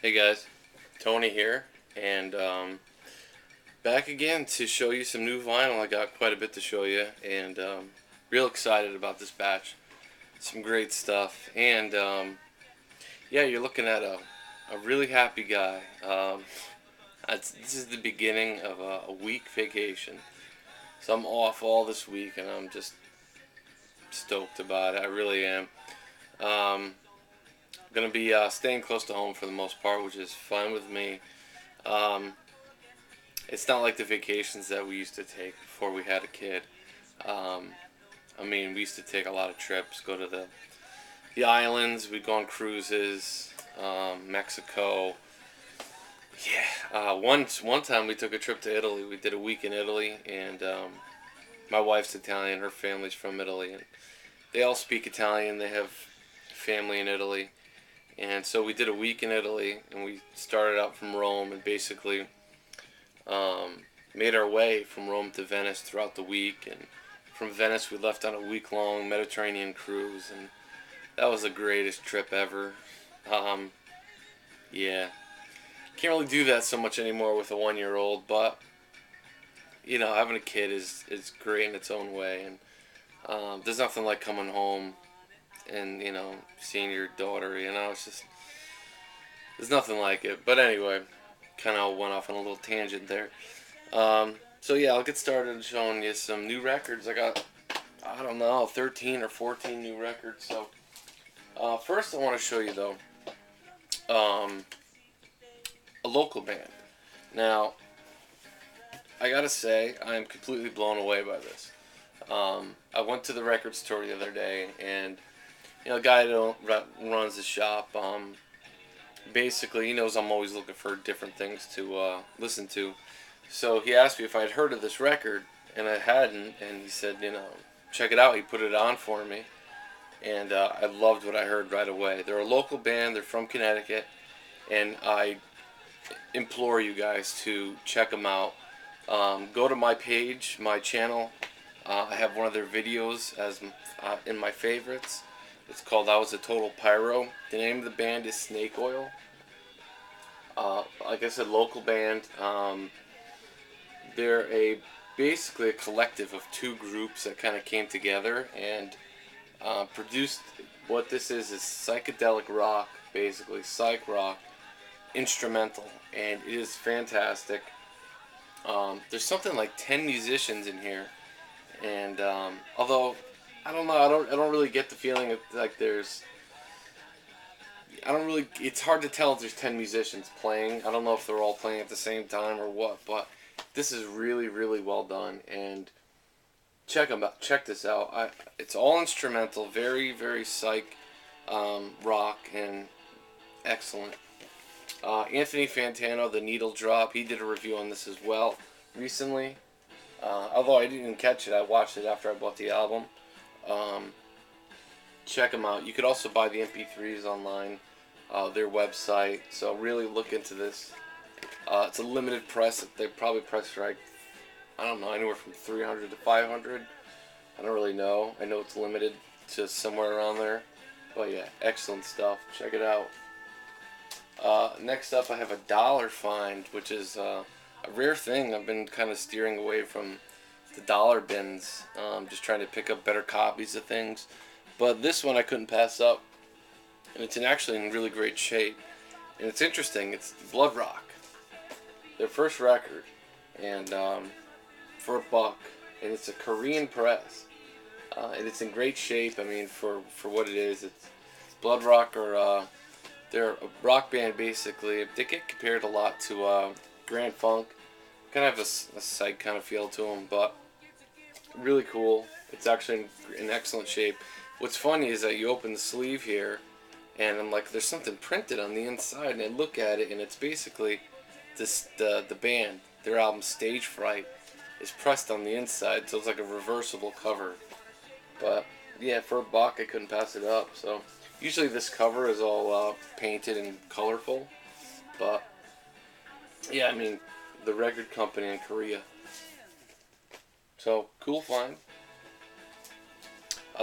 Hey guys, Tony here, and back again to show you some new vinyl. I got quite a bit to show you, and real excited about this batch. Some great stuff, and yeah, you're looking at a really happy guy. This is the beginning of a week vacation, so I'm off all this week, and I'm just stoked about it. I really am. Um, Gonna be staying close to home for the most part, which is fine with me. Um, it's not like the vacations that we used to take before we had a kid. Um, I mean, we used to take a lot of trips, go to the islands. We'd go on cruises, Mexico. Yeah, one time we took a trip to Italy. We did a week in Italy, and my wife's Italian. Her family's from Italy, and they all speak Italian. They have family in Italy, and so we did a week in Italy, and we started out from Rome, and basically um, made our way from Rome to Venice throughout the week, and from Venice we left on a week-long Mediterranean cruise, and that was the greatest trip ever. Um, yeah, can't really do that so much anymore with a 1 year old, but having a kid is great in its own way, and there's nothing like coming home and seeing your daughter. It's just there's nothing like it. But anyway, kind of went off on a little tangent there. So yeah, I'll get started showing you some new records. I got, I don't know, 13 or 14 new records. So first I want to show you though um, a local band. Now I gotta say I am completely blown away by this. I went to the record store the other day, and a guy that runs the shop. Basically, he knows I'm always looking for different things to listen to. So he asked me if I'd heard of this record, and I hadn't. And he said, check it out. He put it on for me, and I loved what I heard right away. They're a local band. They're from Connecticut, and I implore you guys to check them out. Go to my page, my channel. I have one of their videos as in my favorites. It's called "I Was a Total Pyro." The name of the band is Snake Oil. Like I said, local band. They're basically a collective of two groups that kind of came together and produced what this is psychedelic rock, basically psych rock, instrumental, and it is fantastic. There's something like 10 musicians in here, and although I don't know, I don't really get the feeling of like there's. I don't really. It's hard to tell if there's 10 musicians playing. I don't know if they're all playing at the same time or what, but this is really, really well done. And check them out. Check this out. It's all instrumental, very, very psych rock, and excellent. Anthony Fantano, The Needle Drop, he did a review on this as well recently. Although I didn't catch it, I watched it after I bought the album. Um, Check them out. You could also buy the MP3s online, their website. So really look into this. It's a limited press. They probably press for like, I don't know, anywhere from 300 to 500. I don't really know. I know it's limited to somewhere around there. But yeah, excellent stuff. Check it out. Next up, I have a dollar find, which is a rare thing. I've been kind of steering away from the dollar bins, just trying to pick up better copies of things. But this one I couldn't pass up, and it's actually in really great shape. And it's interesting. It's Blood Rock, their first record, and for $1, and it's a Korean press, and it's in great shape. I mean, for what it is, it's Blood Rock, or they're a rock band basically. They get compared a lot to Grand Funk, kind of have a psych kind of feel to them, but really cool. It's actually in excellent shape. What's funny is that you open the sleeve here, and I'm like, there's something printed on the inside, and I look at it, and it's basically the band, their album Stage Fright, is pressed on the inside, so it's like a reversible cover. But yeah, for $1, I couldn't pass it up. So usually this cover is all painted and colorful, but yeah, I mean, the record company in Korea. So cool find.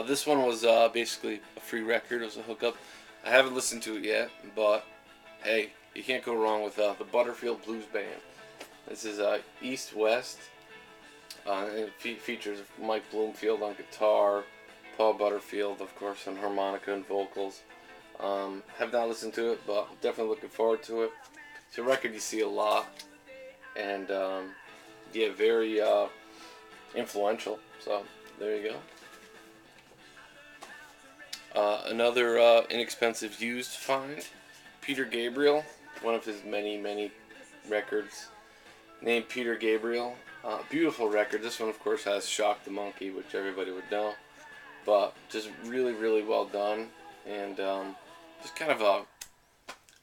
This one was basically a free record. It was a hookup. I haven't listened to it yet, but hey, you can't go wrong with the Butterfield Blues Band. This is East West. It features Mike Bloomfield on guitar, Paul Butterfield, of course, on harmonica and vocals. Have not listened to it, but definitely looking forward to it. It's a record you see a lot, and yeah, very influential. So there you go. Another inexpensive used find, Peter Gabriel, one of his many records, named Peter Gabriel. Beautiful record. This one, of course, has Shock the Monkey, which everybody would know, but just really well done, and just kind of a,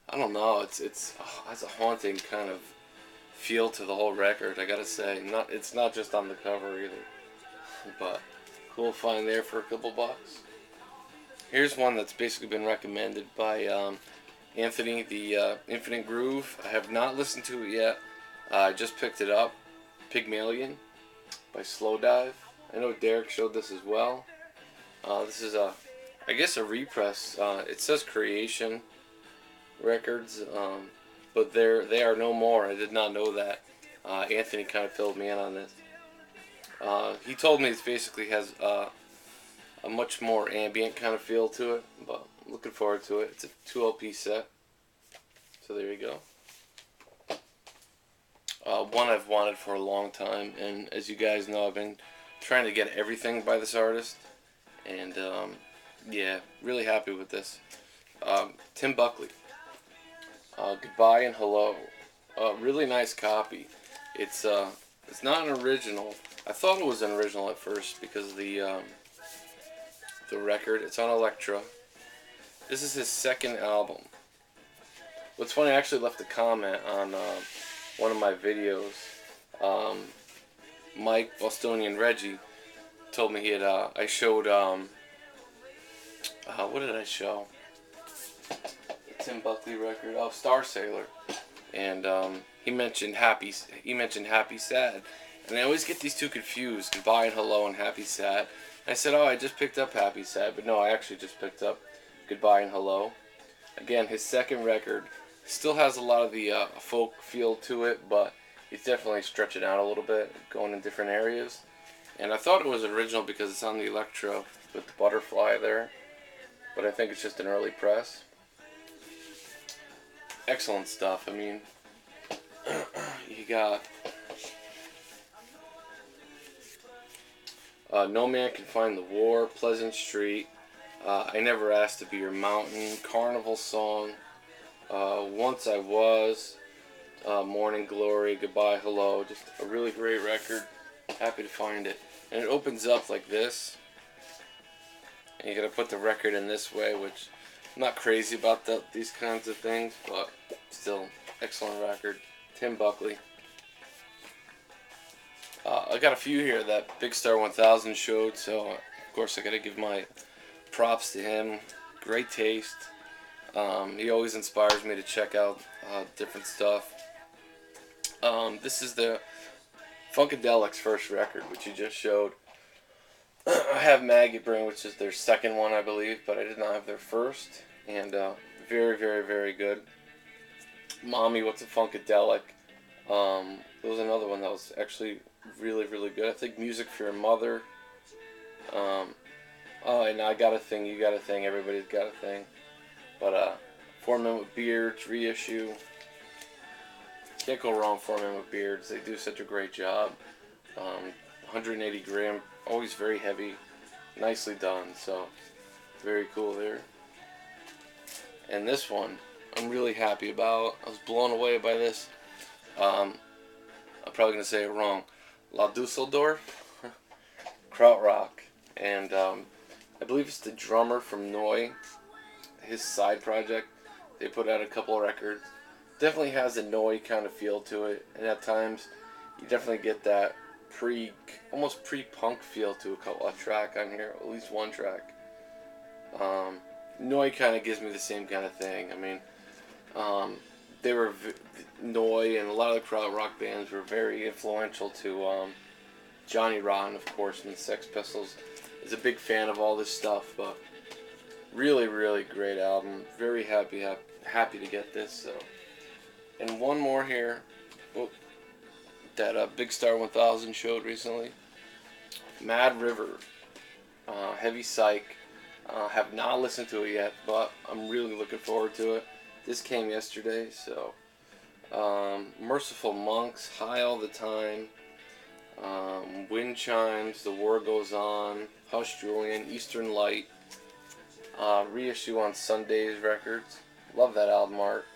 I don't know, it has a haunting kind of feel to the whole record, I gotta say. It's not just on the cover either, but cool find there for a couple bucks. Here's one that's basically been recommended by Anthony, the Infinite Groove. I have not listened to it yet. I just picked it up. Pygmalion by Slowdive. I know Derek showed this as well. This is I guess a repress. It says Creation Records, but they are no more. I did not know that. Anthony kind of filled me in on this. He told me it basically has a much more ambient kind of feel to it, but I'm looking forward to it. It's a 2 LP set, so there you go. One I've wanted for a long time, and as you guys know, I've been trying to get everything by this artist, and yeah, really happy with this. Tim Buckley, Goodbye and Hello. Really nice copy. It's not an original. I thought it was an original at first because of the record. It's on Elektra. This is his second album. What's funny, I actually left a comment on one of my videos. Mike Bostonian Reggie told me he had I showed what did I show? The Tim Buckley record. Oh, Star Sailor. And he mentioned Happy Sad. And I always get these two confused, Goodbye and Hello and Happy Sad. And I said, oh, I just picked up Happy Sad, but no, I actually just picked up Goodbye and Hello. Again, his second record. Still has a lot of the folk feel to it, but he's definitely stretching out a little bit, going in different areas. And I thought it was original because it's on the Elektra with the butterfly there, but I think it's just an early press. Excellent stuff. I mean, you got No Man Can Find the War, Pleasant Street, I Never Asked to Be Your Mountain, Carnival Song, Once I Was, Morning Glory, Goodbye Hello. Just a really great record. Happy to find it. And it opens up like this. And you gotta put the record in this way, which I'm not crazy about these kinds of things, but still, excellent record. Tim Buckley. I got a few here that Big Star 1000 showed, so of course I gotta give my props to him. Great taste. He always inspires me to check out different stuff. This is the Funkadelic's first record, which he just showed. I have Maggot Brain, which is their second one, I believe, but I did not have their first. And very good. Mommy, What's a Funkadelic? There was another one that was actually really good. I think Music for Your Mother. Oh, and I Got a Thing, You Got a Thing, Everybody's Got a Thing. But Four Men with Beards reissue. Can't go wrong, Four Men with Beards. They do such a great job. 180 gram, always very heavy, nicely done. So very cool there. And this one, I'm really happy about. I was blown away by this. I'm probably gonna say it wrong. La Dusseldorf, Krautrock, and I believe it's the drummer from Neu, his side project. They put out a couple of records. Definitely has a Neu kind of feel to it, and at times you definitely get that almost pre-punk feel to a couple of track on here, at least one track. Neu kind of gives me the same kind of thing. I mean, they were Neu and a lot of the krautrock bands were very influential to Johnny Rotten, of course, and the Sex Pistols. Is a big fan of all this stuff, but really great album. Very happy to get this. So And one more here, that Big Star 1000 showed recently. Mad River, Heavy Psych. Have not listened to it yet, but I'm really looking forward to it. This came yesterday, so Merciful Monks, High All the Time, Wind Chimes, The War Goes On, Hush Julian, Eastern Light, reissue on Sundays Records. Love that album art.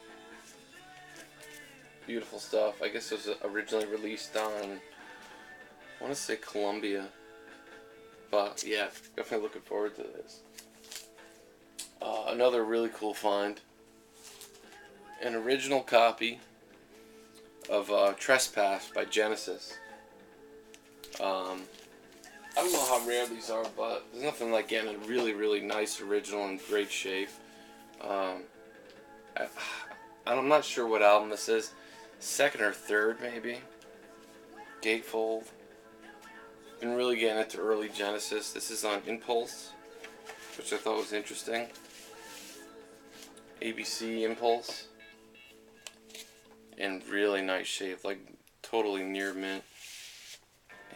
Beautiful stuff. I guess it was originally released on, I want to say Columbia. But yeah, definitely looking forward to this. Another really cool find. An original copy of Trespass by Genesis. I don't know how rare these are, but there's nothing like getting a really, really nice original in great shape. I'm not sure what album this is. Second or third, maybe. Gatefold. Been really getting into early Genesis. This is on Impulse, which I thought was interesting. ABC Impulse. In really nice shape, like totally near mint.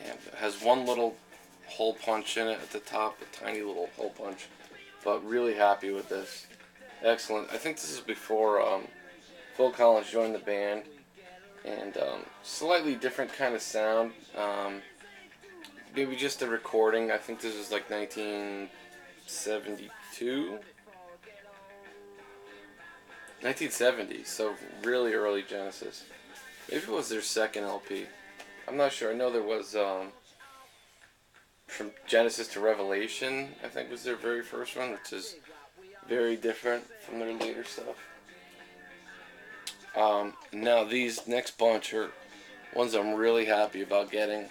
And it has one little hole punch in it at the top, a tiny little hole punch. But really happy with this. Excellent. I think this is before Phil Collins joined the band. And slightly different kind of sound. Maybe just a recording. I think this was like 1972. 1970, so really early Genesis. Maybe it was their second LP. I'm not sure. I know there was From Genesis to Revelation, I think was their very first one, which is very different from their later stuff. Now these next bunch are ones I'm really happy about getting.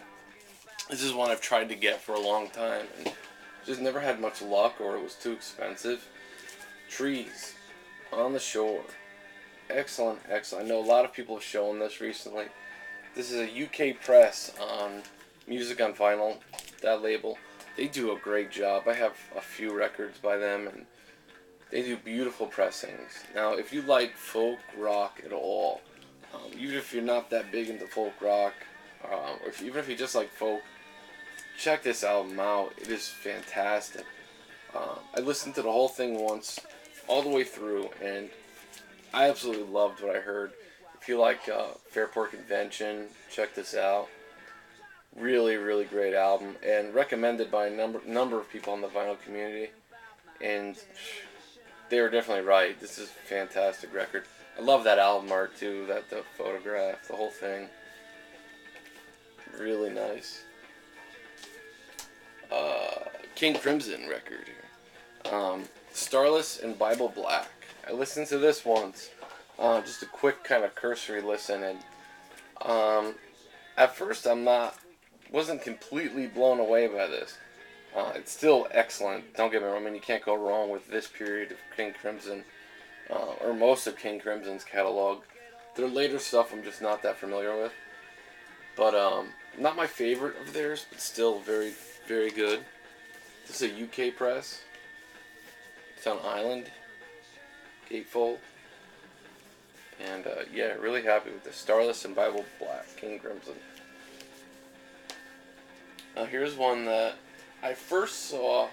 This is one I've tried to get for a long time and just never had much luck, or it was too expensive. Trees on the Shore. Excellent, excellent. I know a lot of people have shown this recently. This is a UK press on Music on Vinyl, that label. They do a great job. I have a few records by them, and they do beautiful pressings. Now, if you like folk rock at all, even if you're not that big into folk rock, or even if you just like folk, check this album out. It is fantastic. I listened to the whole thing once, all the way through, and I absolutely loved what I heard. If you like Fairport Convention, check this out. Really, really great album, and recommended by a number of people in the vinyl community, and they were definitely right. This is a fantastic record. I love that album art too, the photograph, the whole thing. Really nice. King Crimson record here. Starless and Bible Black. I listened to this once. Just a quick kind of cursory listen, and at first wasn't completely blown away by this. It's still excellent. Don't get me wrong. I mean, you can't go wrong with this period of King Crimson, or most of King Crimson's catalog. Their later stuff I'm just not that familiar with. But not my favorite of theirs, but still very, very good. This is a UK press. It's on Island, Gatefold. And yeah, really happy with this. Starless and Bible Black, King Crimson. Now here's one that I first saw.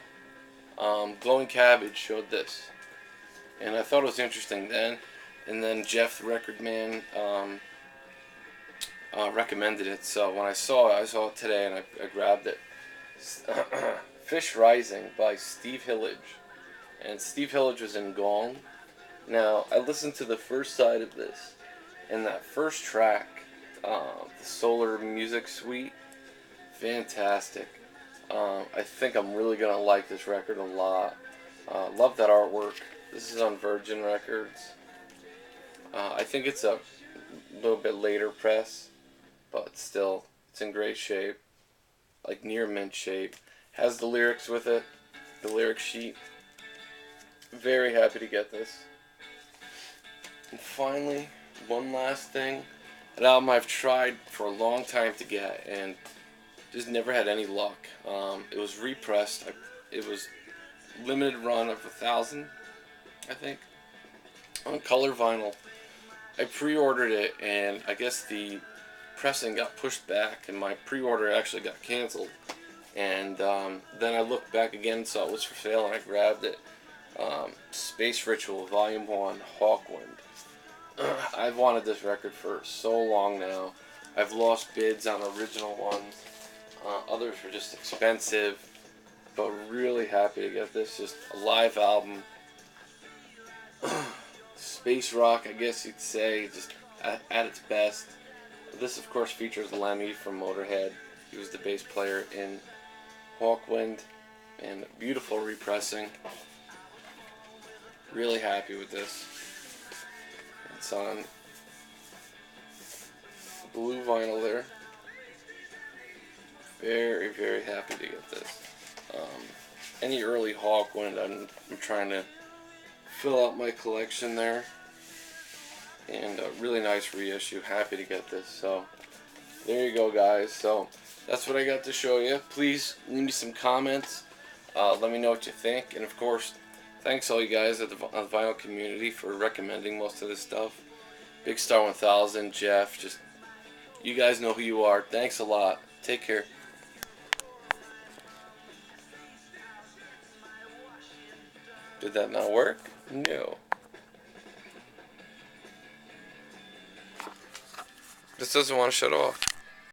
Glowing Cabbage showed this, and I thought it was interesting then. And then Jeff, the record man, recommended it. So when I saw it today, and I grabbed it. Fish Rising by Steve Hillage, and Steve Hillage was in Gong. Now I listened to the first side of this, and that first track, the Solar Music Suite, fantastic. I think I'm really gonna like this record a lot. Love that artwork. This is on Virgin Records. I think it's a little bit later press, but still, it's in great shape, like near mint shape. Has the lyrics with it, the lyric sheet. Very happy to get this. And finally, one last thing, an album I've tried for a long time to get and just never had any luck. It was repressed. It was limited run of 1,000, I think, on color vinyl. I pre-ordered it, and I guess the pressing got pushed back, and my pre-order actually got canceled. And then I looked back again, saw it was for sale, and I grabbed it. Space Ritual Volume 1, Hawkwind. I've wanted this record for so long now. I've lost bids on original ones. Others were just expensive, but really happy to get this. Just a live album. Space rock, I guess you'd say, just at its best. This, of course, features Lemmy from Motorhead. He was the bass player in Hawkwind, and beautiful repressing. Really happy with this. It's on blue vinyl there. Very, very happy to get this. Any early Hawkwind, I'm trying to fill out my collection there. And a really nice reissue. Happy to get this. So there you go, guys. So that's what I got to show you. Please leave me some comments. Let me know what you think. And of course, thanks all you guys at the vinyl community for recommending most of this stuff. Big Star 1000, Jeff, just you guys know who you are. Thanks a lot. Take care. Did that not work? No. This doesn't want to shut off.